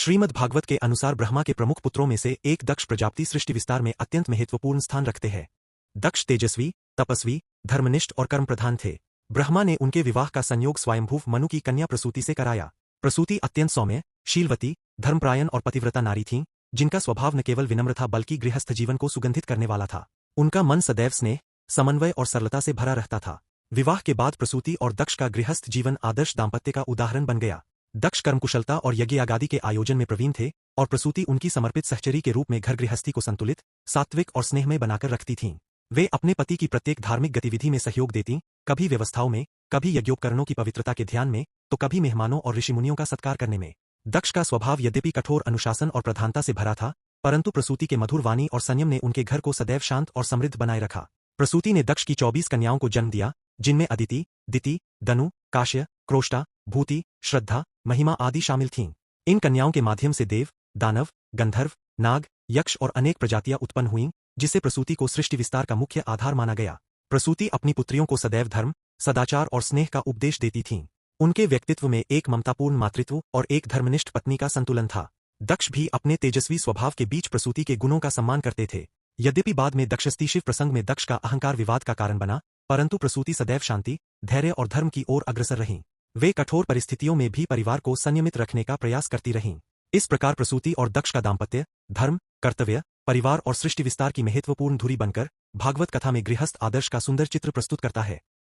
श्रीमद् भागवत के अनुसार ब्रह्मा के प्रमुख पुत्रों में से एक दक्ष प्रजापति सृष्टि विस्तार में अत्यंत महत्वपूर्ण स्थान रखते हैं। दक्ष तेजस्वी, तपस्वी, धर्मनिष्ठ और कर्म प्रधान थे। ब्रह्मा ने उनके विवाह का संयोग स्वयंभू मनु की कन्या प्रसूति से कराया। प्रसूति अत्यंत सौम्य, शीलवती, धर्मप्रायण और पतिव्रता नारी थीं, जिनका स्वभाव न केवल विनम्र था बल्कि गृहस्थ जीवन को सुगंधित करने वाला था। उनका मन सदैव स्नेह, समन्वय और सरलता से भरा रहता था। विवाह के बाद प्रसूति और दक्ष का गृहस्थ जीवन आदर्श दाम्पत्य का उदाहरण बन गया। दक्ष कर्मकुशलता और यज्ञ यागादि के आयोजन में प्रवीण थे और प्रसूति उनकी समर्पित सहचरी के रूप में घर गृहस्थी को संतुलित, सात्विक और स्नेहमय बनाकर रखती थीं। वे अपने पति की प्रत्येक धार्मिक गतिविधि में सहयोग देतीं, कभी व्यवस्थाओं में, कभी यज्ञोपकरणों की पवित्रता के ध्यान में, तो कभी मेहमानों और ऋषिमुनियों का सत्कार करने में। दक्ष का स्वभाव यद्यपि कठोर अनुशासन और प्रधानता से भरा था, परंतु प्रसूति के मधुर वाणी और संयम ने उनके घर को सदैव शांत और समृद्ध बनाए रखा। प्रसूति ने दक्ष की 24 कन्याओं को जन्म दिया, जिनमें अदिति, दिति, दनु, काश्य, क्रोष्टा, भूति, श्रद्धा, महिमा आदि शामिल थीं। इन कन्याओं के माध्यम से देव, दानव, गंधर्व, नाग, यक्ष और अनेक प्रजातियां उत्पन्न हुईं, जिससे प्रसूति को सृष्टि विस्तार का मुख्य आधार माना गया। प्रसूति अपनी पुत्रियों को सदैव धर्म, सदाचार और स्नेह का उपदेश देती थीं। उनके व्यक्तित्व में एक ममतापूर्ण मातृत्व और एक धर्मनिष्ठ पत्नी का संतुलन था। दक्ष भी अपने तेजस्वी स्वभाव के बीच प्रसूति के गुणों का सम्मान करते थे। यद्यपि बाद में दक्षस्थी शिव प्रसंग में दक्ष का अहंकार विवाद का कारण बना, परंतु प्रसूति सदैव शांति, धैर्य और धर्म की ओर अग्रसर रहीं। वे कठोर परिस्थितियों में भी परिवार को संयमित रखने का प्रयास करती रहीं। इस प्रकार प्रसूति और दक्ष का दाम्पत्य, धर्म, कर्तव्य, परिवार और सृष्टि विस्तार की महत्वपूर्ण धुरी बनकर भागवत कथा में गृहस्थ आदर्श का सुंदर चित्र प्रस्तुत करता है।